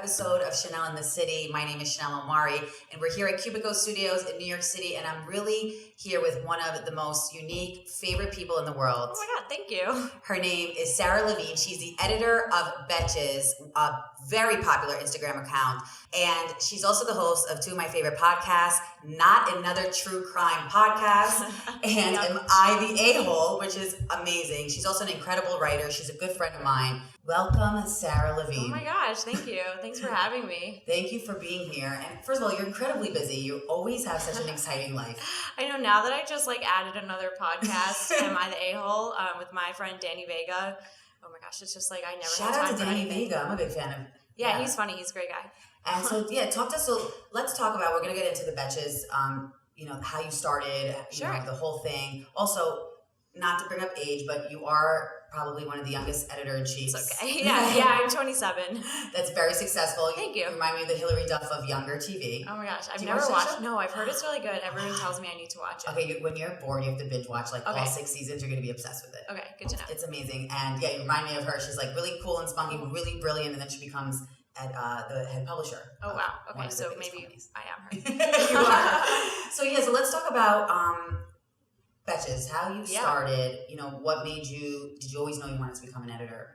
episode of Chanel in the City. My name is Chanel Omari, and we're here at Cubico Studios in New York City, and I'm really here with one of the most unique, favorite people in the world. Oh my God, thank you. Her name is Sara Levine. She's the editor of Betches, a very popular Instagram account, and she's also the host of two of my favorite podcasts, Not Another True Crime Podcast, and Am I the Ahole, which is amazing. She's also an incredible writer. She's a good friend of mine. Welcome, Sara Levine. Oh my gosh, thank you. Thanks for having me. Thank you for being here. And first of all, you're incredibly busy. You always have such an exciting life. I know, now that I just added another podcast, Am I the A-Hole, with my friend Danny Vega. Oh my gosh, it's just I never Shout have out time to for Danny anything. Vega. I'm a big fan of. Yeah, he's funny. He's a great guy. And so, talk to us. So let's talk about, we're going to get into the Betches, how you started, Sure. The whole thing. Also, not to bring up age, but you are probably one of the youngest editor-in-chiefs. It's okay. Yeah, I'm 27. That's very successful. Thank you. Remind me of the Hillary Duff of younger TV. Oh my gosh, I've Do you never watch that watched. show? No, I've heard it's really good. Everyone tells me I need to watch it. Okay, when you're bored, you have to binge watch all Okay. 6 seasons. You're going to be obsessed with it. Okay, good to know. It's amazing. And yeah, you remind me of her. She's really cool and spunky, really brilliant, and then she becomes the head publisher. Oh wow. one Okay, of the so biggest maybe companies. I am her. You are. So let's talk about Betches, how you started, what made you, did you always know you wanted to become an editor?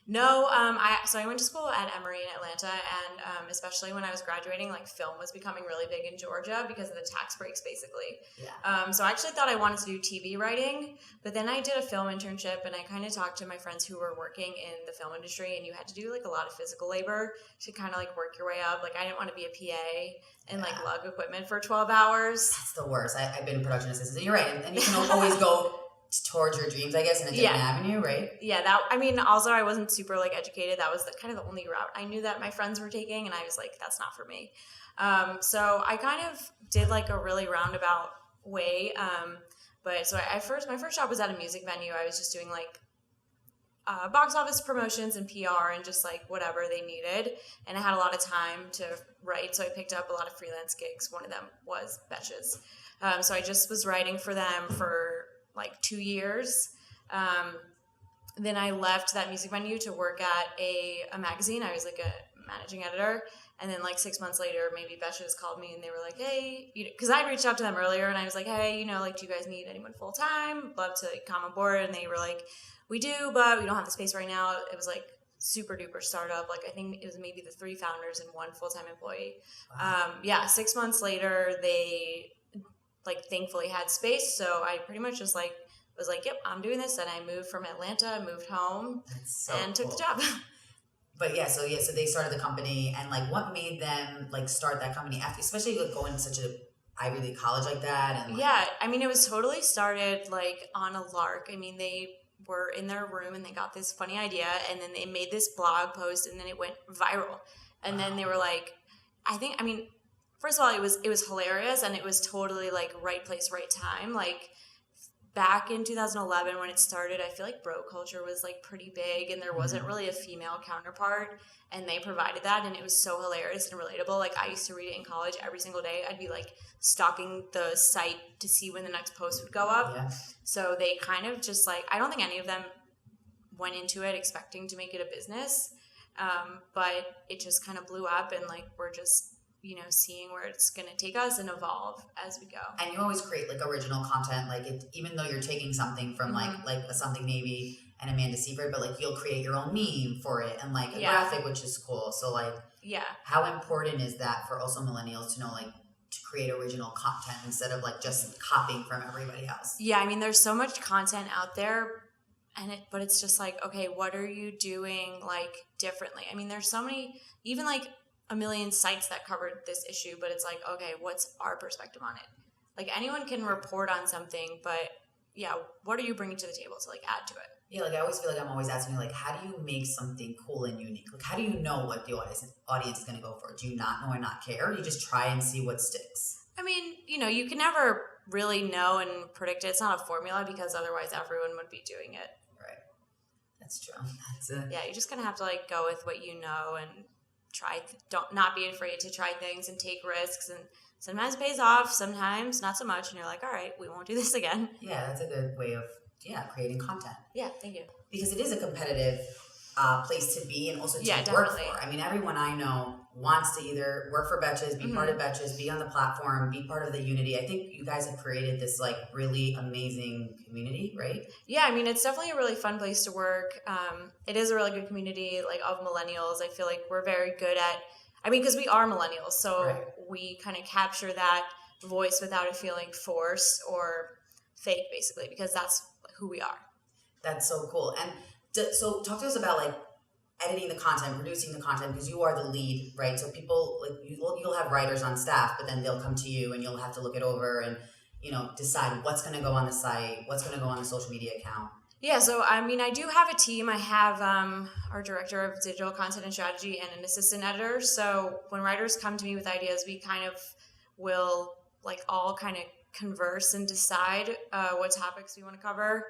No, I went to school at Emory in Atlanta, and especially when I was graduating, film was becoming really big in Georgia because of the tax breaks, basically. Yeah. So I actually thought I wanted to do TV writing, but then I did a film internship, and I kind of talked to my friends who were working in the film industry, and you had to do a lot of physical labor to kind of work your way up. I didn't want to be a PA and lug equipment for 12 hours. That's the worst. I've been production assistant. You're right, and you can always go towards your dreams, I guess, in a different avenue, right? Yeah, also I wasn't super educated. That was kind of the only route I knew that my friends were taking, and I was that's not for me. So I kind of did a really roundabout way. My first job was at a music venue. I was just doing box office promotions and PR and just whatever they needed. And I had a lot of time to write, so I picked up a lot of freelance gigs. One of them was Betches. So I just was writing for them for 2 years. Then I left that music venue to work at a magazine. I was a managing editor. And then 6 months later, maybe Betches called me and they were like, hey, because I reached out to them earlier and I was like, hey, do you guys need anyone full time? Love to come on board. And they were like, we do, but we don't have the space right now. It was super duper startup. I think it was maybe the 3 founders and 1 full-time employee. Wow. 6 months later, they thankfully had space. So I pretty much just was yep, I'm doing this. And I moved from Atlanta, moved home, and took the job. But so they started the company, and what made them start that company after, especially going to such a Ivy League college like that? And it was totally started on a lark. They were in their room and they got this funny idea, and then they made this blog post, and then it went viral. And then they were first of all, it was hilarious, and it was totally right place, right time. Back in 2011 when it started, I feel bro culture was pretty big, and there wasn't really a female counterpart, and they provided that, and it was so hilarious and relatable. I used to read it in college every single day. I'd be stalking the site to see when the next post would go up. Yeah. So they kind of just I don't think any of them went into it expecting to make it a business, but it just kind of blew up, and we're just seeing where it's going to take us and evolve as we go. And you always create original content, even though you're taking something from a Something Maybe and Amanda Seyfried, but you'll create your own meme for it and a graphic, which is cool. So how important is that for also millennials to know to create original content instead of just copying from everybody else? Yeah, there's so much content out there, but it's just okay, what are you doing differently? There's so many, even a million sites that covered this issue, but it's okay, what's our perspective on it? Anyone can report on something, but what are you bringing to the table to add to it? Yeah, I always feel I'm always asking you, how do you make something cool and unique? How do you know what the audience is going to go for? Do you not know or not care? Or do you just try and see what sticks? You can never really know and predict it. It's not a formula, because otherwise everyone would be doing it. Right. That's true. That's it. Yeah, you're just going to have to go with what you know and not be afraid to try things and take risks, and sometimes it pays off, sometimes not so much, and you're all right, we won't do this again. Yeah, that's a good way of creating content. Yeah, thank you. Because it is a competitive place to be and also to Yeah, work definitely. for. I mean, everyone I know wants to either work for Betches, be part of Betches, be on the platform, be part of the unity. I think you guys have created this like really amazing community, right? Yeah, I mean, it's definitely a really fun place to work. It is a really good community, like, of millennials. I feel like we're very good at, I mean, because we are millennials, so we kind of capture that voice without it feeling forced or fake, basically, because that's who we are. That's so cool. And so talk to us about like editing the content, producing the content, because you are the lead, right? So people like you'll have writers on staff, but then they'll come to you and you'll have to look it over and, you know, decide what's going to go on the site, what's going to go on the social media account. Yeah, so I mean, I do have a team. I have our director of digital content and strategy and an assistant editor. So when writers come to me with ideas, we kind of will like all kind of converse and decide what topics we want to cover.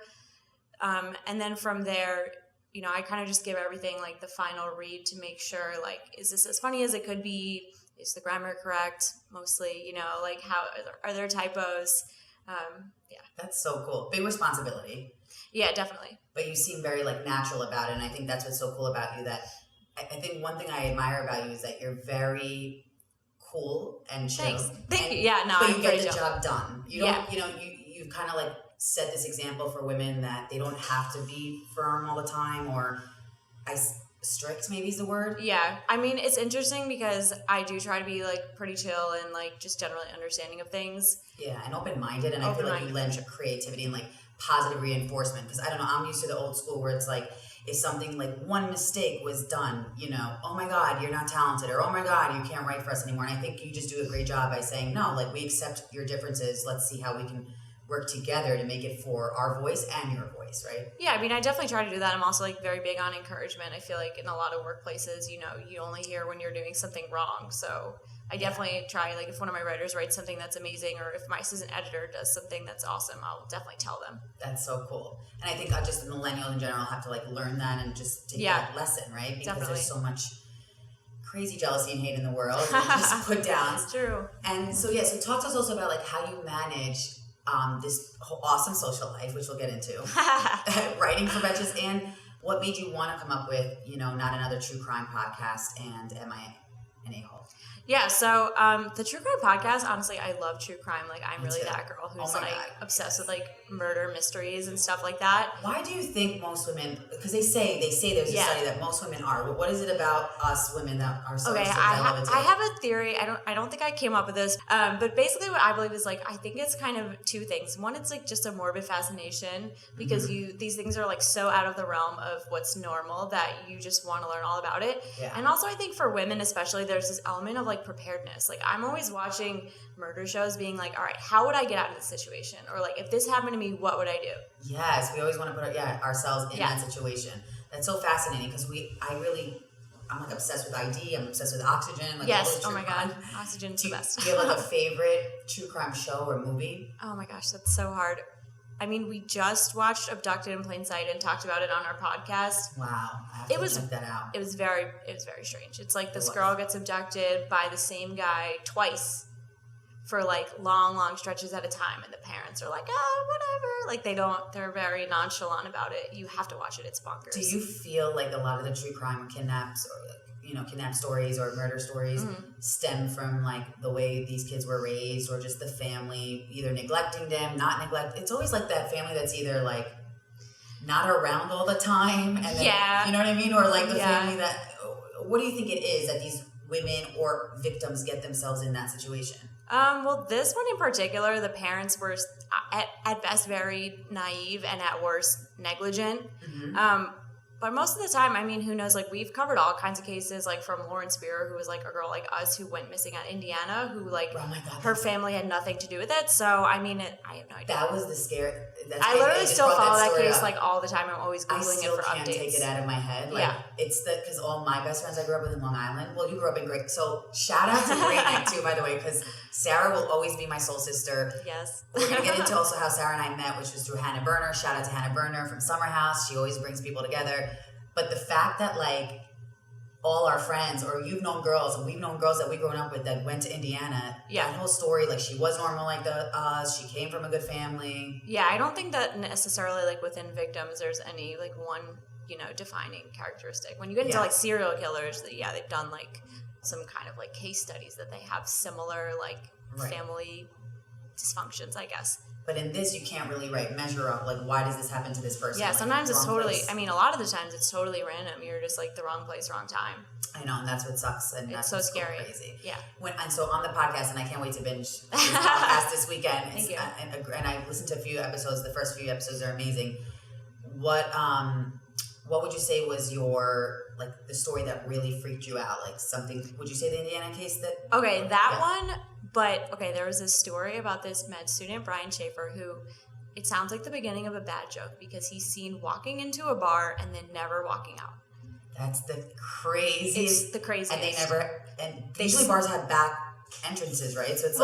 And then from there, you know, I kind of just give everything like the final read to make sure, like, is this as funny as it could be? Is the grammar correct? Mostly, you know, like, how are there typos? Yeah. That's so cool. Big responsibility. Yeah, definitely. But you seem very like natural about it. And I think that's what's so cool about you, that I think one thing I admire about you is that you're very cool and chill. Thanks. Thank you. Yeah, no, but I'm you very get the chill. job done. You don't, you know, you kind of like set this example for women that they don't have to be firm all the time, or strict maybe is the word. Yeah, I mean, it's interesting because I do try to be like pretty chill and like just generally understanding of things. Yeah, and open-minded, and I feel like you lend your creativity and like positive reinforcement, because I don't know, I'm used to the old school where it's like, if something like one mistake was done, you know, oh my God, you're not talented, or oh my God, you can't write for us anymore. And I think you just do a great job by saying, no, like, we accept your differences. Let's see how we can work together to make it for our voice and your voice, right? Yeah, I mean, I definitely try to do that. I'm also like very big on encouragement. I feel like in a lot of workplaces, you know, you only hear when you're doing something wrong. So I definitely try, like, if one of my writers writes something that's amazing, or if my assistant editor does something that's awesome, I'll definitely tell them. That's so cool. And I think just millennials in general have to like learn that and just take that lesson, right? Because there's so much crazy jealousy and hate in the world. Just put down. It's true. And so, yeah, so talk to us also about like how you manage this whole awesome social life, which we'll get into, writing for Betches, and what made you want to come up with, you know, Not Another True Crime Podcast and Am I an Ahole? Yeah, so the true crime podcast, honestly, I love true crime. Like, I'm really that girl who's like obsessed with like murder mysteries and stuff like that. Why do you think most women, because they say there's a study that most women are, what is it about us women that are so I have a theory. I don't think I came up with this, but basically what I believe is, like, I think it's kind of two things. One, it's like just a morbid fascination, because these things are like so out of the realm of what's normal that you just want to learn all about it. Yeah. And also I think for women especially, there's this element of like preparedness. Like, I'm always watching murder shows being like, all right, how would I get out of this situation? Or like, if this happened to me, what would I do? Yes, we always want to put ourselves in that situation. That's so fascinating, because I'm like obsessed with ID. I'm obsessed with Oxygen. Like, yes. Oh my God. Oxygen's the best. Do you have like a favorite true crime show or movie? Oh my gosh, that's so hard. I mean, we just watched Abducted in Plain Sight and talked about it on our podcast. Wow. I have to check that out. It was very strange. It's like this girl gets abducted by the same guy twice for like long stretches at a time, and the parents are like, oh, whatever. Like, they're very nonchalant about it. You have to watch it. It's bonkers. Do you feel like a lot of the true crime or kidnap stories or murder stories stem from like the way these kids were raised, or just the family either neglecting them, not neglect? It's always like that family that's either like not around all the time, and then, you know what I mean? Or like the family that, what do you think it is that these women or victims get themselves in that situation? Well, this one in particular, the parents were at best very naive and at worst negligent. But most of the time, I mean, who knows? Like, we've covered all kinds of cases, like from Lauren Spear, who was like a girl like us who went missing at Indiana, who like her family had nothing to do with it. So, I mean, I have no idea. That was the scary. I literally still follow that case like all the time. I'm always Googling it for updates. I still can't take it out of my head. Like, it's because all my best friends I grew up with in Long Island. Well, you grew up in Great. So shout out to Great Neck too, by the way, because Sarah will always be my soul sister. Yes. We're going to get into also how Sarah and I met, which was through Hannah Berner. Shout out to Hannah Berner from Summer House. She always brings people together. But the fact that like all our friends, or you've known girls, and we've known girls that we've grown up with that went to Indiana, that whole story, like she was normal like us, she came from a good family. Yeah, I don't think that necessarily like within victims there's any like defining characteristic. When you get into like serial killers, they've done like some kind of like case studies that they have similar like family dysfunctions, I guess. But in this, you can't really measure up, like, why does this happen to this person? Yeah, like, sometimes it's totally, place. I mean, a lot of the times it's totally random. You're just like the wrong place, wrong time. I know, and that's what sucks. And it's that's so scary. Crazy. Yeah. And so on the podcast, and I can't wait to binge this podcast this weekend. Thank you. And I listened to a few episodes. The first few episodes are amazing. What would you say was your, like, the story that really freaked you out? Like something, would you say the Indiana case that? Okay, that one, but okay, there was this story about this med student, Brian Schaefer, who it sounds like the beginning of a bad joke because he's seen walking into a bar and then never walking out. That's the craziest. It's the craziest. And usually bars have back entrances, right? So it's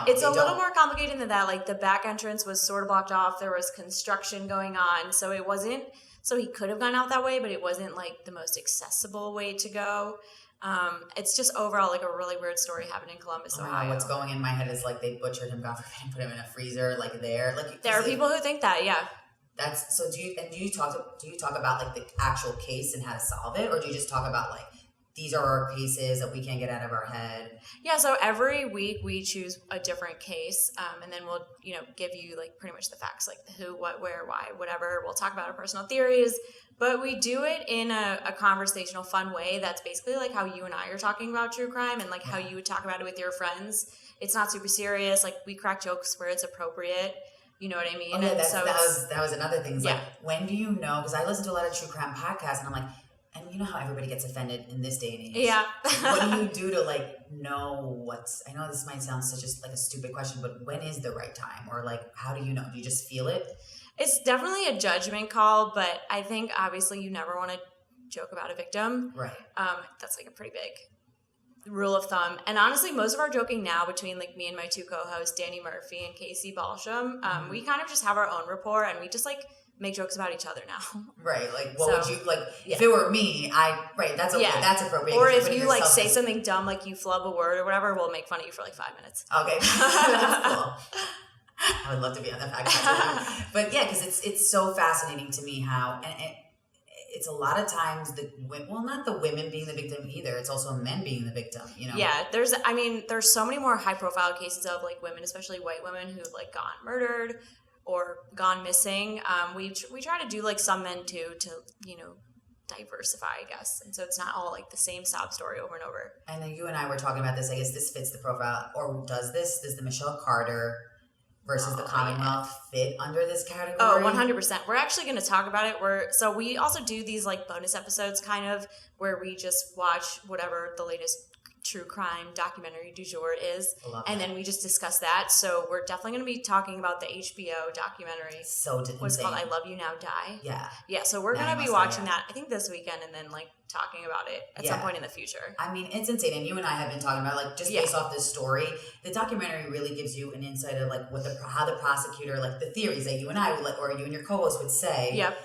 it's a little more complicated than that. Like the back entrance was sort of blocked off. There was construction going on. So it wasn't, so he could have gone out that way, but it wasn't like the most accessible way to go. It's just overall like a really weird story happening in Columbus, Ohio. What's going in my head is like they butchered him, God forbid, and put him in a freezer, like there. Like there are people who think that, yeah. That's so. Do you talk about like the actual case and how to solve it, or do you just talk about like these are our cases that we can't get out of our head? Yeah, so every week we choose a different case, and then we'll give you like pretty much the facts, like the who, what, where, why, whatever. We'll talk about our personal theories. But we do it in a conversational, fun way that's basically like how you and I are talking about true crime and like how you would talk about it with your friends. It's not super serious. Like we crack jokes where it's appropriate. You know what I mean? Oh, yeah, that was another thing. It's like, when do you know? Because I listen to a lot of true crime podcasts and I'm like, and you know how everybody gets offended in this day and age? Yeah. What do you do to like know I know this might sound such like a stupid question, but when is the right time? Or like, how do you know? Do you just feel it? It's definitely a judgment call, but I think obviously you never want to joke about a victim. Right. That's like a pretty big rule of thumb. And honestly, most of our joking now between like me and my two co-hosts, Danny Murphy and Casey Balsham, we kind of just have our own rapport and we just like make jokes about each other now. Right. Like, what would you, like, if it were me, that's okay. Yeah. That's appropriate. Or if you like say something dumb, like you flub a word or whatever, we'll make fun of you for like 5 minutes. Okay. That's cool. I would love to be on the podcast. But yeah, because it's so fascinating to me how, and it's a lot of times not the women being the victim either. It's also men being the victim, Yeah, there's so many more high profile cases of like women, especially white women who've like gone murdered or gone missing. We try to do like some men too to, diversify, I guess. And so it's not all like the same sob story over and over. And then you and I were talking about this. I guess this fits the profile, or does the Michelle Carter versus the Commonwealth fit under this category? Oh, 100%. We're actually going to talk about it. So we also do these like bonus episodes kind of where we just watch whatever the latest true crime documentary du jour is. And then we just discuss that. So we're definitely going to be talking about the HBO documentary. What's called I Love You Now Die. Yeah. Yeah. So we're going to be watching that, I think this weekend, and then like talking about it at some point in the future. I mean, it's insane. And you and I have been talking about like just based off this story, the documentary really gives you an insight of like how the prosecutor, like the theories that you and I would like, or you and your co-host would say. Yep.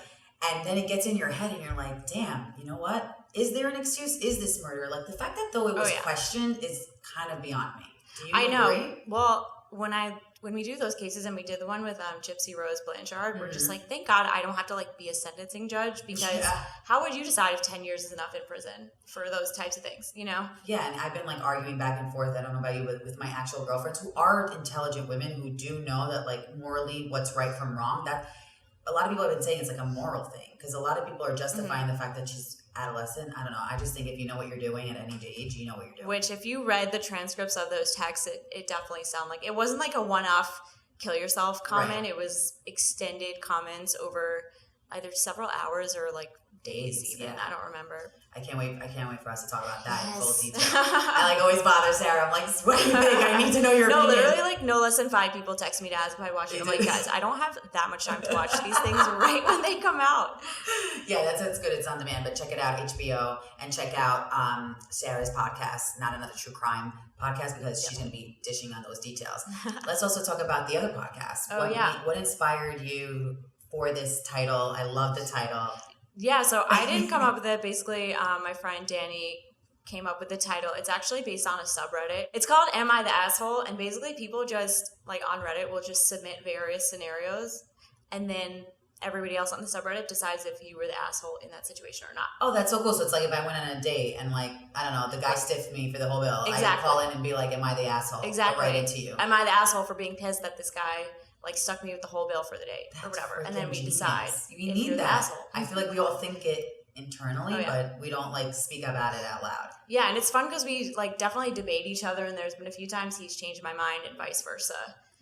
And then it gets in your head and you're like, damn, you know what? Is there an excuse? Is this murder? Like the fact that though it was questioned is kind of beyond me. Do you agree? Know. Well, when we do those cases, and we did the one with Gypsy Rose Blanchard, we're just like, thank God I don't have to like be a sentencing judge, because how would you decide if 10 years is enough in prison for those types of things, Yeah, and I've been like arguing back and forth, I don't know about you, with my actual girlfriends who are intelligent women who do know that like morally what's right from wrong. That a lot of people have been saying it's like a moral thing, because a lot of people are justifying the fact that she's adolescent. I don't know. I just think if you know what you're doing at any age, you know what you're doing. Which if you read the transcripts of those texts, it definitely sounded like it wasn't like a one-off kill yourself comment. Right. It was extended comments over either several hours or like days even. Yeah. I don't remember. I can't wait for us to talk about that in full detail. I like always bother Sarah. I'm like, what do you think? I need to know your opinion. Literally like no less than 5 people text me to ask if I watch it. I'm like, guys, I don't have that much time to watch these things right when they come out. Yeah, that's good. It's on demand, but check it out, HBO, and check out Sarah's podcast, Not Another True Crime podcast, because she's going to be dishing on those details. Let's also talk about the other podcast. What inspired you for this title? I love the title. Yeah, so I didn't come up with it. Basically, my friend Danny came up with the title. It's actually based on a subreddit. It's called Am I the Asshole? And basically people just, like on Reddit, will just submit various scenarios. And then everybody else on the subreddit decides if you were the asshole in that situation or not. Oh, that's so cool. So it's like if I went on a date and like, I don't know, the guy stiffed me for the whole bill. Exactly. I call in and be like, am I the asshole? Exactly. Right into you. Am I the asshole for being pissed that this guy like stuck me with the whole bill for the date or whatever? And then we decide you if need you're that. the asshole. I feel like we all think it internally, but we don't like speak about it out loud. Yeah, and it's fun because we like definitely debate each other, and there's been a few times he's changed my mind and vice versa.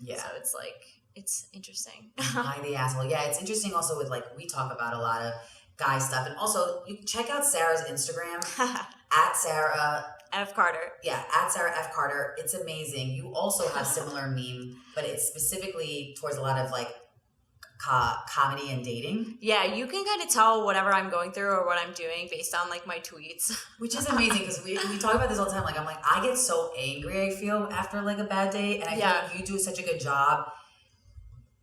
Yeah. So it's like, it's interesting. Am I the asshole? Yeah, it's interesting also with like, we talk about a lot of guy stuff. And also, you check out Sarah's Instagram, at Sara F. Carter. Yeah, at Sara F. Carter. It's amazing. You also have similar meme, but it's specifically towards a lot of like comedy and dating. Yeah, you can kind of tell whatever I'm going through or what I'm doing based on like my tweets. Which is amazing because we talk about this all the time. Like, I'm like, I get so angry, I feel, after like a bad day. And I feel like you do such a good job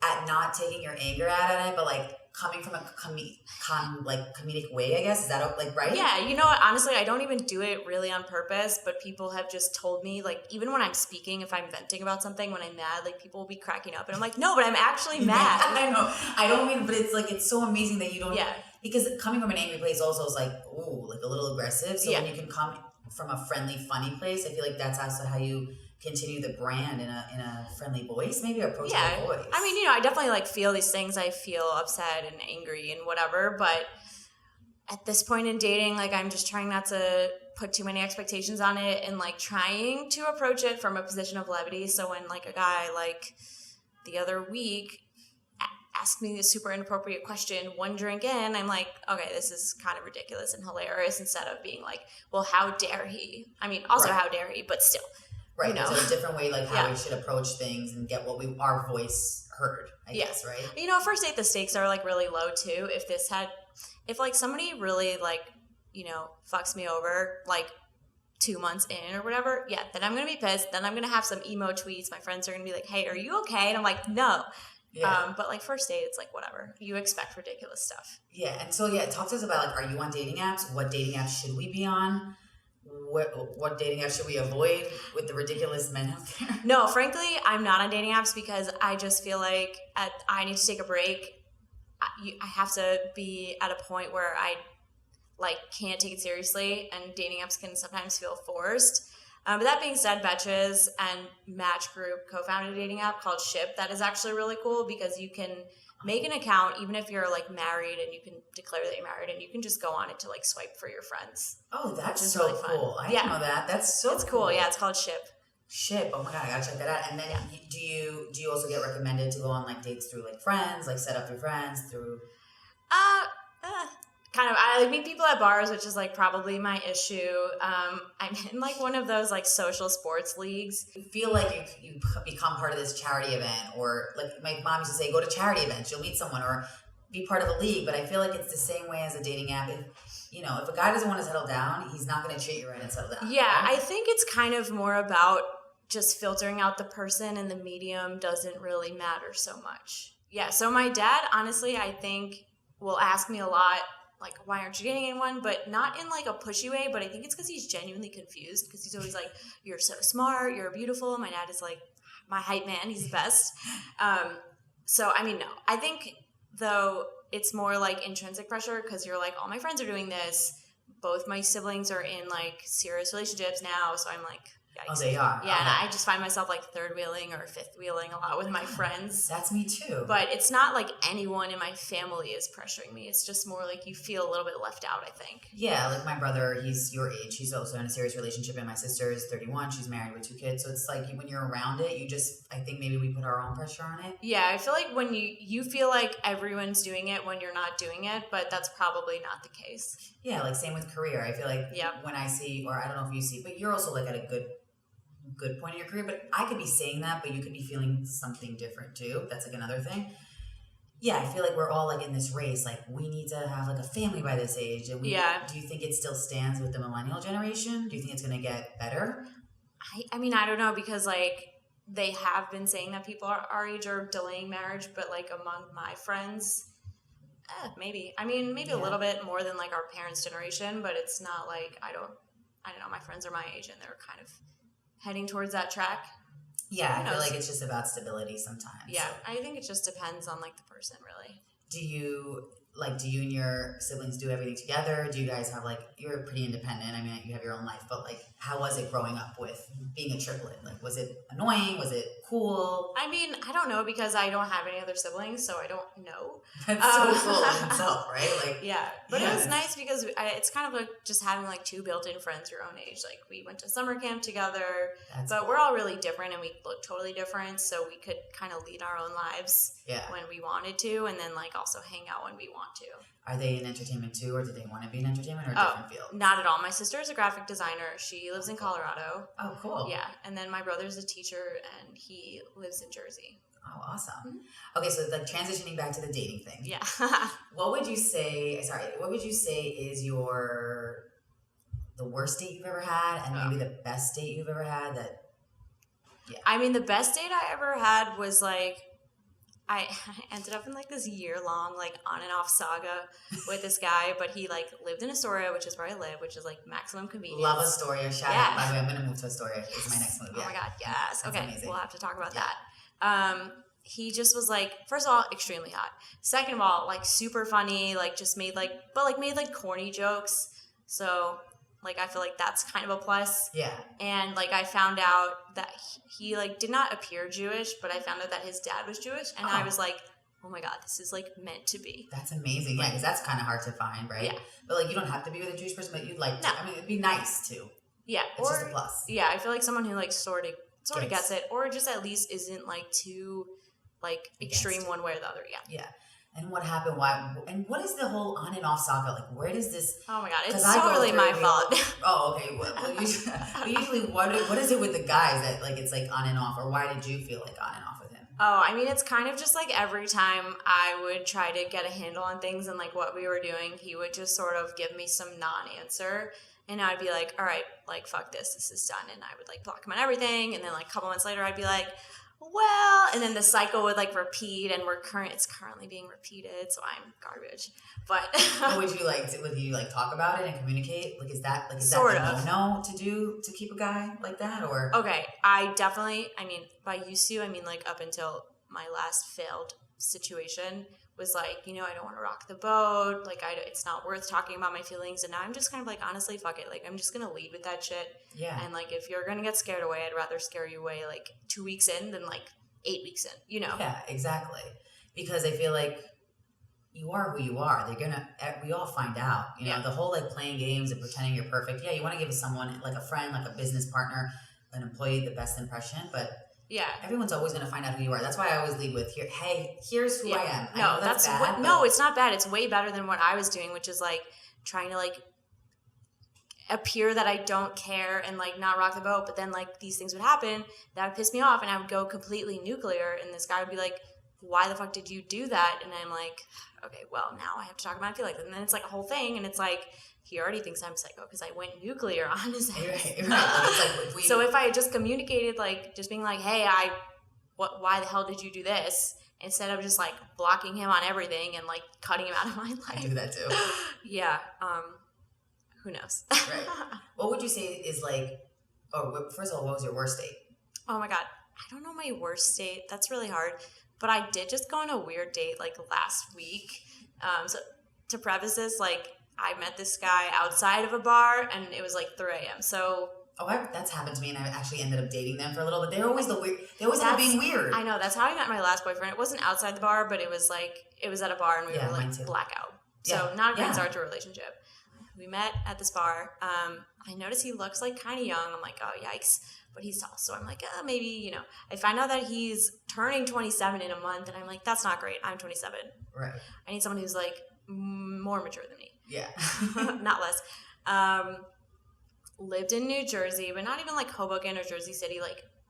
at not taking your anger out at it, but like coming from a comedic way, I guess. Is that like right? Yeah, you know what? Honestly, I don't even do it really on purpose, but people have just told me, like, even when I'm speaking, if I'm venting about something, when I'm mad, like, people will be cracking up. And I'm like, no, but I'm actually mad. I know. I don't mean, but it's like, it's so amazing that you don't. Yeah. Because coming from an angry place also is like, ooh, like a little aggressive. So when you can come from a friendly, funny place, I feel like that's also how you continue the brand in a friendly voice, maybe, or approachable voice. I mean, I definitely like feel these things. I feel upset and angry and whatever, but at this point in dating, like, I'm just trying not to put too many expectations on it and like trying to approach it from a position of levity. So when like a guy like the other week asked me a super inappropriate question one drink in, I'm like, okay, this is kind of ridiculous and hilarious, instead of being like, well, how dare he? I mean, also how dare he, but still. Right, there's a different way, like, how we should approach things and get our voice heard, I guess, right? You know, first date, the stakes are, like, really low, too. If like, somebody really, like, you know, fucks me over, like, 2 months in or whatever, then I'm going to be pissed. Then I'm going to have some emo tweets. My friends are going to be like, hey, are you okay? And I'm like, no. Yeah. But, like, first date, it's like, whatever. You expect ridiculous stuff. Yeah, and so, talk to us about, like, are you on dating apps? What dating apps should we be on? What dating apps should we avoid with the ridiculous men out there? No, frankly, I'm not on dating apps because I just feel like I need to take a break. I have to be at a point where I like can't take it seriously, and dating apps can sometimes feel forced. But that being said, Betches and Match Group co-founded a dating app called Ship that is actually really cool because you can make an account even if you're like married, and you can declare that you're married, and you can just go on it to like swipe for your friends. Oh, that's so really cool. I didn't know that. That's so cool. Yeah, it's called Ship. Ship. Oh my God, I gotta check that out. And then do you also get recommended to go on like dates through like friends, like set up your friends through? Kind of. I meet people at bars, which is like probably my issue. I'm in like one of those like social sports leagues. You feel like you become part of this charity event, or like my mom used to say, go to charity events, you'll meet someone, or be part of a league. But I feel like it's the same way as a dating app. If a guy doesn't want to settle down, he's not going to treat you right and settle down. Yeah, right? I think it's kind of more about just filtering out the person, and the medium doesn't really matter so much. Yeah, so my dad, honestly, I think will ask me a lot, like, why aren't you dating anyone? But not in like a pushy way, but I think it's because he's genuinely confused, because he's always like, you're so smart, you're beautiful. My dad is like my hype man, he's the best. So I mean, no, I think though it's more like intrinsic pressure, because you're like, all my friends are doing this, both my siblings are in like serious relationships now, so I'm like, yikes. Oh, they are. Yeah, and I just find myself like third wheeling or fifth wheeling a lot with my friends. That's me too. But it's not like anyone in my family is pressuring me. It's just more like you feel a little bit left out, I think. Yeah, like my brother, he's your age. He's also in a serious relationship, and my sister is 31. She's married with 2 kids. So it's like when you're around it, I think maybe we put our own pressure on it. Yeah, I feel like when you feel like everyone's doing it when you're not doing it, but that's probably not the case. Yeah, like same with career. I feel like when I see, or I don't know if you see, but you're also like at a good point in your career, but I could be saying that, but you could be feeling something different too. That's like another thing. Yeah, I feel like we're all like in this race, like we need to have like a family by this age. And do you think it still stands with the millennial generation? Do you think it's going to get better? I mean, I don't know, because like they have been saying that people our age are delaying marriage, but like among my friends, maybe. I mean, maybe a little bit more than like our parents' generation, but it's not like, I don't know, my friends are my age and they're kind of heading towards that track. Yeah, I feel like it's just about stability sometimes. Yeah, so. I think it just depends on like the person, really. do you and your siblings do everything together? Do you guys have you're pretty independent? I mean, you have your own life, but how was it growing up with being a triplet? Was it annoying? Was it cool? I mean, I don't know because I don't have any other siblings, so I don't know. That's so cool in itself, right? Yeah, but it was nice because it's kind of just having two built-in friends your own age. We went to summer camp together, but we're all really different and we look totally different, so we could kind of lead our own lives when we wanted to, and then also hang out when we want to. Are they in entertainment too, or do they want to be in entertainment, or a different field? Not at all. My sister is a graphic designer. She lives in Colorado. Oh, cool. Yeah, and then my brother's a teacher, and he lives in Jersey. Oh, awesome. Mm-hmm. Okay, so transitioning back to the dating thing. Yeah. What would you say is the worst date you've ever had, and maybe the best date you've ever had? I mean, the best date I ever had was I ended up in this year-long on and off saga with this guy, but he lived in Astoria, which is where I live, which is maximum convenience. Love Astoria. Shout out. By the way, I'm gonna move to Astoria. It's my next move. Oh my god, yes. That's okay, amazing. We'll have to talk about that. He just was first of all, extremely hot. Second of all, super funny, just made made corny jokes. So I feel that's kind of a plus. Yeah. And I found out that he did not appear Jewish, but I found out that his dad was Jewish, and I was oh my god, this is meant to be. That's amazing. Yeah, because that's kind of hard to find, right? Yeah. But you don't have to be with a Jewish person, but you'd like to. No. I mean, it'd be nice too. Yeah. It's just a plus. Yeah, I feel someone who sort of gets it, or just at least isn't too extreme one way or the other. Yeah. Yeah. And what happened? Why? And what is the whole on and off saga? Where does this? Oh my god, it's totally my fault. Oh, okay. Well, usually, what is it with the guys that it's on and off, or why did you feel on and off with him? Oh, I mean, it's kind of just every time I would try to get a handle on things and what we were doing, he would just sort of give me some non-answer, and I'd be all right, fuck this is done, and I would block him on everything, and then a couple months later, I'd be well, and then the cycle would repeat, and it's currently being repeated, so I'm garbage. But would you talk about it and communicate? Is that sort of no to do to keep a guy like that, or? Okay, I definitely. I mean, by used to, I mean up until my last failed situation was I don't want to rock the boat. It's not worth talking about my feelings, and now I'm just kind of honestly, fuck it. I'm just gonna lead with that shit. Yeah. And if you're gonna get scared away, I'd rather scare you away 2 weeks in than 8 weeks in. Yeah, exactly. Because I feel you are who you are. We all find out. The whole playing games and pretending you're perfect. Yeah, you want to give someone a friend, a business partner, an employee the best impression, but. Yeah, everyone's always going to find out who you are. That's why I always lead with here's who I am. I know that's bad. No, it's not bad. It's way better than what I was doing, which is trying to appear that I don't care and not rock the boat. But then these things would happen that would piss me off, and I would go completely nuclear. And this guy would be "Why the fuck did you do that?" And I'm okay, well now I have to talk about it. And then it's a whole thing, and it's he already thinks I'm psycho because I went nuclear on his ass. Right. So if I had just communicated, just being hey, why the hell did you do this? Instead of just blocking him on everything and cutting him out of my life. I do that too. Yeah. Who knows? Right. What would you say is first of all, what was your worst date? Oh my God. I don't know my worst date. That's really hard. But I did just go on a weird date last week. So to preface this, I met this guy outside of a bar, and it was 3 a.m. So that's happened to me, and I actually ended up dating them for a little bit. They're always They always end up being weird. I know. That's how I met my last boyfriend. It wasn't outside the bar, but it was it was at a bar, and we were blackout. So not a great start to a relationship. We met at this bar. I noticed he looks kind of young. I'm oh yikes, but he's tall. So I'm maybe I find out that he's turning 27 in a month, and I'm that's not great. I'm 27. Right. I need someone who's more mature than me. Yeah. Not less. Lived in New Jersey, but not even Hoboken or Jersey City,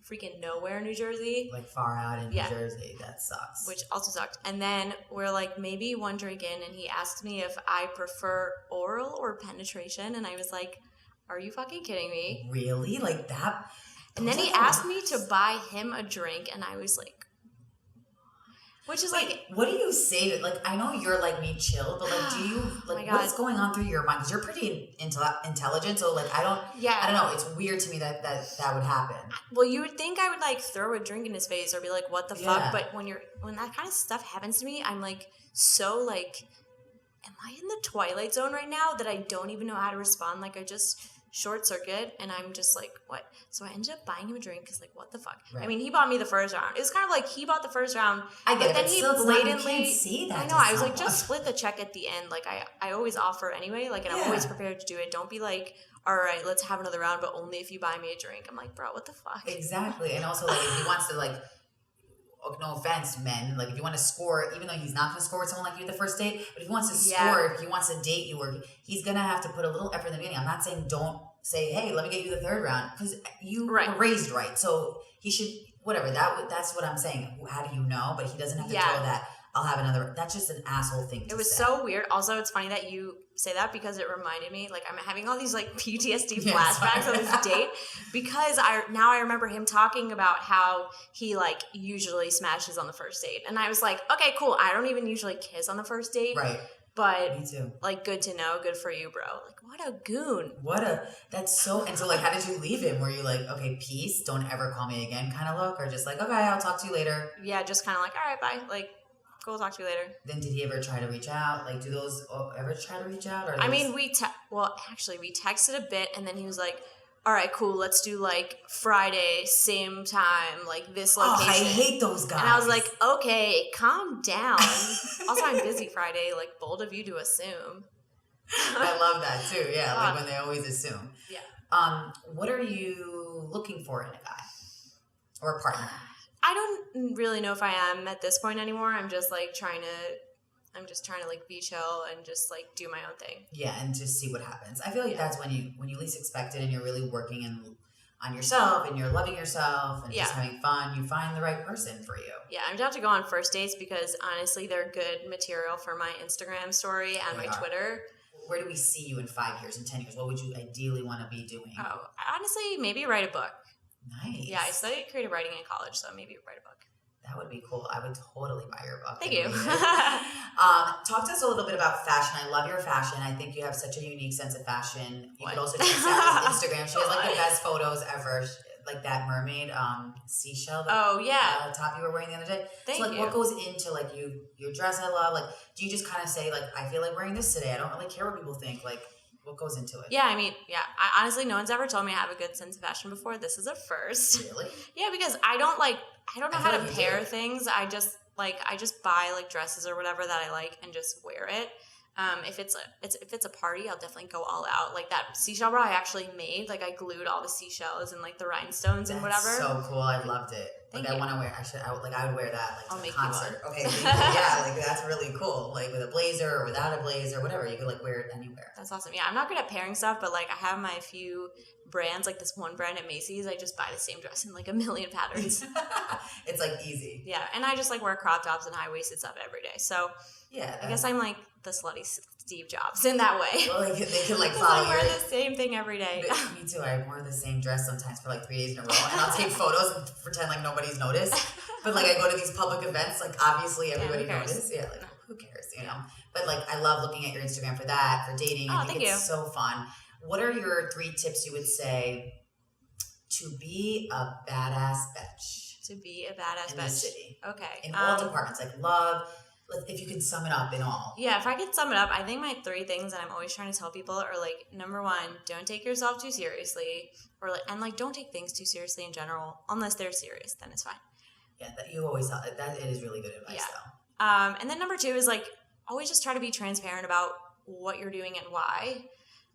freaking nowhere, New Jersey. Far out in New Jersey. That sucks. Which also sucked. And then we're maybe one drink in, and he asked me if I prefer oral or penetration, and I was are you fucking kidding me? Really? That? And then he asked me to buy him a drink, and I was Which is what do you say to, like, I know you're like me, chill, but like, do you, like, what's going on through your mind? Because you're pretty intelligent, so like, I don't know, it's weird to me that would happen. Well, you would think I would like throw a drink in his face or be like, what the fuck? But when that kind of stuff happens to me, I'm like, so like, am I in the Twilight Zone right now that I don't even know how to respond? Like, I just short circuit and I'm just like, what? So I ended up buying him a drink because, like, what the fuck? Right. I mean, he bought me the first round. It was kind of like he bought the first round. I get but then he blatantly. You can't see that. I know. I was like, just split the check at the end. Like, I always offer anyway. Like, and I'm always prepared to do it. Don't be like, all right, let's have another round, but only if you buy me a drink. I'm like, bro, what the fuck? Exactly. And also, like, if he wants to, like, no offense, men, like, if you want to score, even though he's not going to score with someone like you at the first date, but if he wants to score, if he wants to date you, or he's going to have to put a little effort in the beginning. I'm not saying don't say, hey, let me get you the third round, because you were raised right. So he should, whatever, that's what I'm saying. How do you know? But he doesn't have to throw that, I'll have another. That's just an asshole thing to say. It was so weird. Also, it's funny that you say that because it reminded me, like, I'm having all these, like, PTSD flashbacks on this date because I remember him talking about how he, like, usually smashes on the first date. And I was like, okay, cool. I don't even usually kiss on the first date. Right. But, me too. Like, good to know. Good for you, bro. Like, what a goon. And so, like, how did you leave him? Were you like, okay, peace, don't ever call me again kind of look? Or just like, okay, I'll talk to you later? Yeah, just kind of like, all right, bye. Like, cool, talk to you later. Then did he ever try to reach out? Like, do those ever try to reach out? Or I mean, we texted a bit, and then he was like, all right, cool, let's do, like, Friday, same time, like, this location. Oh, I hate those guys. And I was like, okay, calm down. Also, I'm busy Friday. Like, bold of you to assume. I love that, too. Yeah, like when they always assume. Yeah. What are you looking for in a guy? Or a partner? I don't really know if I am at this point anymore. I'm just trying to like be chill and just like do my own thing. Yeah, and just see what happens. I feel like that's when you least expect it and you're really working on yourself and you're loving yourself and just having fun. You find the right person for you. Yeah, I'm about to go on first dates because honestly, they're good material for my Instagram story and my Twitter. Where do we see you in 5 years and 10 years? What would you ideally want to be doing? Oh, honestly, maybe write a book. Nice. Yeah, I studied creative writing in college, so maybe write a book. That would be cool. I would totally buy your book. Thank you. Talk to us a little bit about fashion. I love your fashion. I think you have such a unique sense of fashion. You could also check Sarah's Instagram. She has like the best photos ever. Like that mermaid seashell. Top you were wearing the other day. Thank you. What goes into like your dress? I love. Like, do you just kind of say like, I feel like wearing this today. I don't really care what people think. Like, what goes into it? Yeah, I mean, I honestly, no one's ever told me I have a good sense of fashion before. This is a first. Really? Yeah, because I don't know how to pair things. I just buy like dresses or whatever that I like and just wear it. If it's a party, I'll definitely go all out. Like that seashell bra I actually made. Like I glued all the seashells and like the rhinestones and whatever. So cool! I loved it. Thank you. I want to wear. I would wear that I'll to make a concert. You one. Okay, yeah, like that's really cool. Like with a blazer or without a blazer, whatever. You could like wear it anywhere. That's awesome. Yeah, I'm not good at pairing stuff, but like I have my few brands. Like this one brand at Macy's, I just buy the same dress in like a million patterns. It's like easy. Yeah, and I just like wear crop tops and high waisted stuff every day. So yeah, I guess I'm like the slutty Steve Jobs in that way. Well, like, they can like follow you. I wear the same thing every day. Me too. I wear the same dress sometimes for like 3 days in a row, and I'll take photos and pretend like nobody's noticed. But like I go to these public events, like obviously everybody notices. Yeah, like who cares, you know? But like I love looking at your Instagram for that, for dating. I think it's so fun. What are your 3 tips you would say to be a badass betch? To be a badass in betch. the city. Okay. In all departments, like love. If you could sum it up in all. Yeah, if I could sum it up, I think my 3 things that I'm always trying to tell people are like, number 1, don't take yourself too seriously, and don't take things too seriously in general, unless they're serious, then it's fine. Yeah, that you always tell. That it is really good advice, though. And then number 2 is like, always just try to be transparent about what you're doing and why.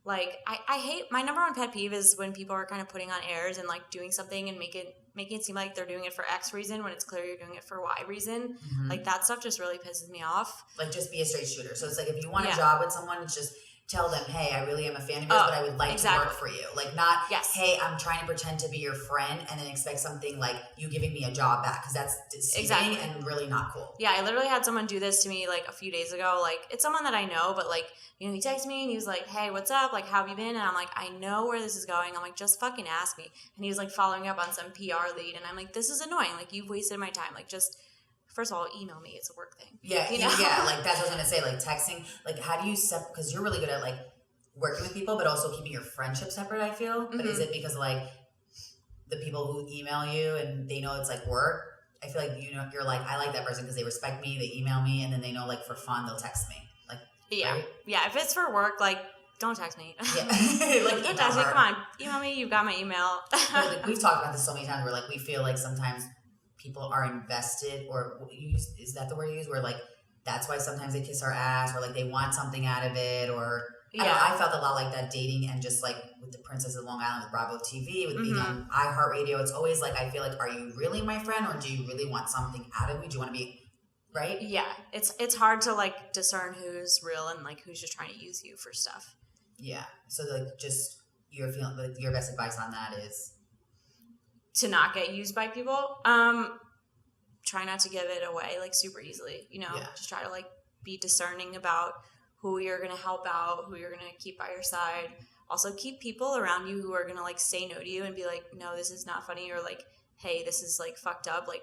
Like, I hate, my number 1 pet peeve is when people are kind of putting on airs and like doing something and making it seem like they're doing it for X reason when it's clear you're doing it for Y reason. Mm-hmm. Like that stuff just really pisses me off. Like just be a straight shooter. So it's like if you want a job with someone, it's just tell them, hey, I really am a fan of yours, but I would like to work for you. Like not, hey, I'm trying to pretend to be your friend and then expect something like you giving me a job back because that's deceiving and really not cool. Yeah, I literally had someone do this to me like a few days ago. Like it's someone that I know, but like, you know, he texted me and he was like, hey, what's up? Like, how have you been? And I'm like, I know where this is going. I'm like, just fucking ask me. And he was like following up on some PR lead. And I'm like, this is annoying. Like, you've wasted my time. Like, just first of all, email me. It's a work thing. Yeah, you know? yeah. Like that's what I was gonna say. Like texting. Like how do you because you're really good at like working with people, but also keeping your friendship separate. I feel. But is it because like the people who email you and they know it's like work? I feel like you're like I like that person because they respect me. They email me and then they know like for fun they'll text me. Like right? Yeah. If it's for work, like don't text me. Yeah, like don't text me. Come on, email me. You got my email. Like, we've talked about this so many times. Where like we feel like sometimes people are invested, or is that the word you use? Where like that's why sometimes they kiss our ass, or like they want something out of it, or I felt a lot like that dating and just like with the Princess of Long Island with Bravo TV, with being on iHeartRadio. It's always like I feel like, are you really my friend, or do you really want something out of me? Do you want to be right? Yeah, it's hard to like discern who's real and like who's just trying to use you for stuff. Yeah, so like just your feeling, like your best advice on that is to not get used by people. Try not to give it away like super easily, just try to like be discerning about who you're going to help out, who you're going to keep by your side. Also keep people around you who are going to like say no to you and be like, no, this is not funny, or like, hey, this is like fucked up. Like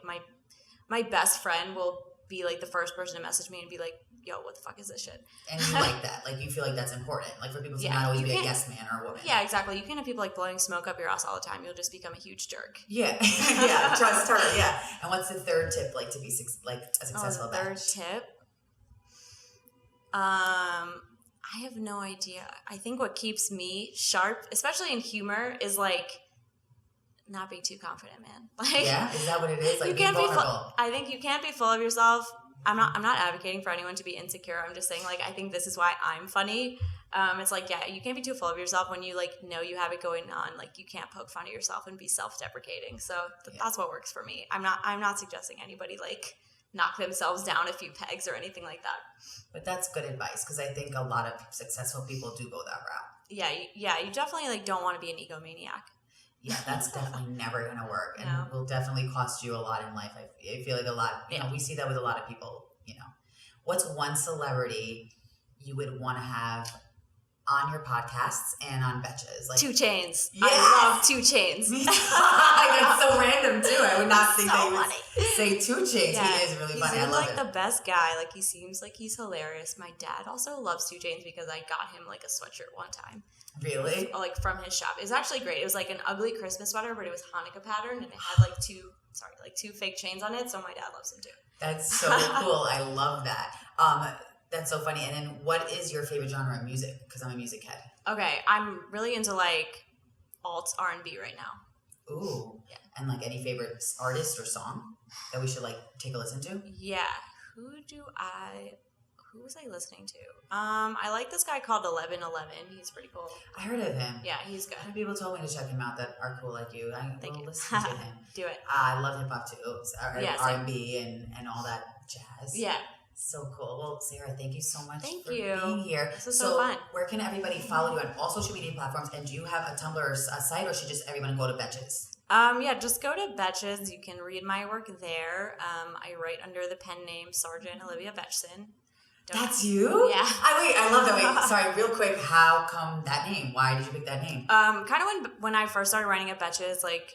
my best friend will be like the first person to message me and be like, yo, what the fuck is this shit? And you like that. Like you feel like that's important. Like for people to not always be a yes man or a woman. Yeah, exactly. You can't have people like blowing smoke up your ass all the time. You'll just become a huge jerk. Yeah. Yeah. Trust her. Yeah. And what's the third tip like to be like a successful third Betch? Tip? I have no idea. I think what keeps me sharp, especially in humor, is like not being too confident, man. Like, yeah, is that what it is? Like you can't be I think you can't be full of yourself. I'm not advocating for anyone to be insecure. I'm just saying like I think this is why I'm funny. It's like you can't be too full of yourself when you like know you have it going on. Like you can't poke fun at yourself and be self-deprecating. So that's what works for me. I'm not suggesting anybody like knock themselves down a few pegs or anything like that. But that's good advice because I think a lot of successful people do go that route. Yeah, you definitely like don't want to be an egomaniac. Yeah, that's definitely never going to work and will definitely cost you a lot in life. I feel like a lot, we see that with a lot of people, What's one celebrity you would want to have on your podcasts and on Betches? Like 2 Chainz. Yes! I love 2 Chainz. That's so random too. I would not think so they would say 2 Chainz. Yeah, he is really funny. I love like the best guy. Like he seems like he's hilarious. My dad also loves 2 Chainz because I got him like a sweatshirt one time. Really? Like from his shop. It was actually great. It was like an ugly Christmas sweater, but it was Hanukkah pattern and it had like two fake chains on it. So my dad loves him too. That's so cool. I love that. That's so funny. And then what is your favorite genre of music? Because I'm a music head. Okay. I'm really into like alt R&B right now. Ooh. Yeah. And like any favorite artist or song that we should like take a listen to? Yeah. Who was I listening to? I like this guy called 1111. He's pretty cool. I heard of him. Yeah, he's good. People told me to check him out that are cool like you. Thank you. Listen to him. Do it. I love hip hop too. R&B and all that jazz. Yeah. So cool. Well, Sarah, thank you so much for you. being here. This was so fun. Where can everybody follow you on all social media platforms? And do you have a Tumblr or a site, or should just everyone go to Betches? Yeah, just go to Betches. You can read my work there. I write under the pen name Sergeant Olivia Betchson. That's you? Yeah. I love that. Wait, sorry, real quick. How come that name? Why did you pick that name? Kind of when I first started writing at Betches, like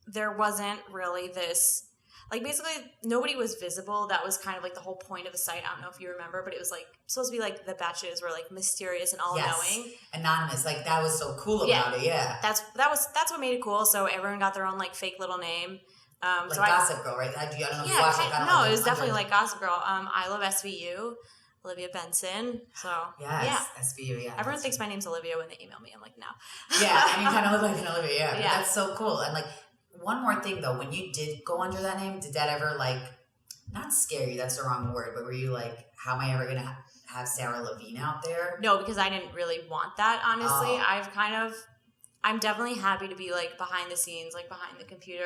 there wasn't really this, like basically nobody was visible. That was kind of like the whole point of the site. I don't know if you remember, but it was like supposed to be like the Betches were like mysterious and all knowing. Anonymous. Like that was so cool about it. Yeah. That's what made it cool. So everyone got their own like fake little name. Like Gossip Girl, right? I don't know if you watched it. No, it was definitely like Gossip Girl. I love SVU. Olivia Benson. So SVU, yeah. Everyone thinks my name's Olivia when they email me. I'm like, no. Yeah, and you kind of look like an Olivia, yeah. That's so cool. And like, one more thing though, when you did go under that name, did that ever like, not scare you, that's the wrong word, but were you like, how am I ever going to have Sara Levine out there? No, because I didn't really want that, honestly. I'm definitely happy to be like behind the scenes, like behind the computer.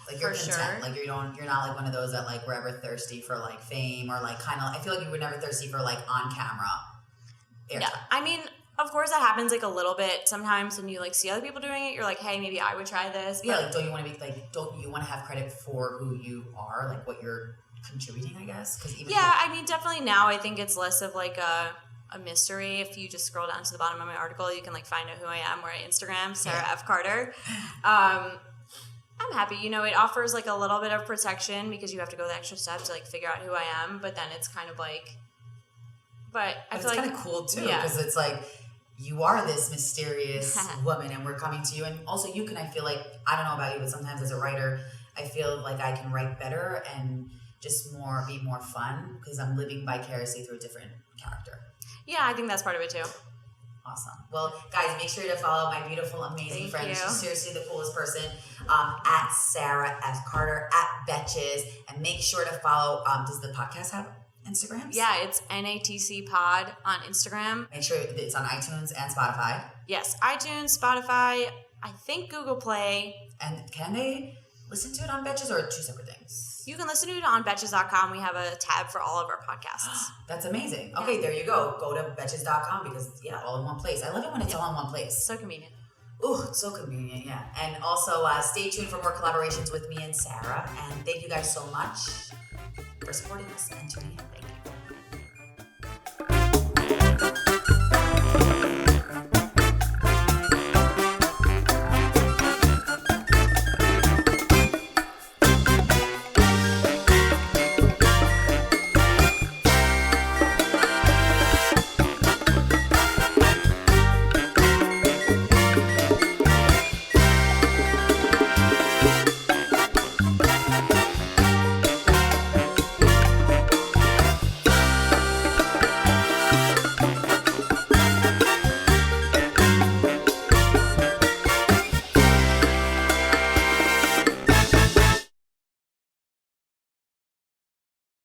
Like you're content. Sure. Like you're not like one of those that like were ever thirsty for like fame or like kind of. I feel like you were never thirsty for like on camera airtime. Yeah, I mean, of course that happens like a little bit sometimes when you like see other people doing it. You're like, hey, maybe I would try this. Yeah, like don't you want to have credit for who you are, like what you're contributing? I guess I mean, definitely now I think it's less of like a mystery. If you just scroll down to the bottom of my article, you can like find out who I am. We're at Instagram, Sarah F. Carter. I'm happy. You know, it offers like a little bit of protection because you have to go the extra step to like figure out who I am. But then it's kind of like, but I feel it's like kind of cool too yeah. because it's like you are this mysterious woman and we're coming to you. And also you can, I feel like, I don't know about you, but sometimes as a writer, I feel like I can write better and just be more fun because I'm living vicariously through a different character. Yeah, I think that's part of it too. Awesome. Well, guys, make sure to follow my beautiful, amazing friend. You. She's seriously the coolest person. At Sara F. Carter, at Betches. And make sure to follow, does the podcast have Instagrams? Yeah, it's NATC Pod on Instagram. Make sure it's on iTunes and Spotify. Yes, iTunes, Spotify, I think Google Play. And can they listen to it on Betches or two separate things? You can listen to it on Betches.com. We have a tab for all of our podcasts. That's amazing. Okay, there you go. Go to Betches.com because, all in one place. I love it when it's all in one place. So convenient. Ooh, it's so convenient, yeah. And also, stay tuned for more collaborations with me and Sara. And thank you guys so much for supporting us and tuning in.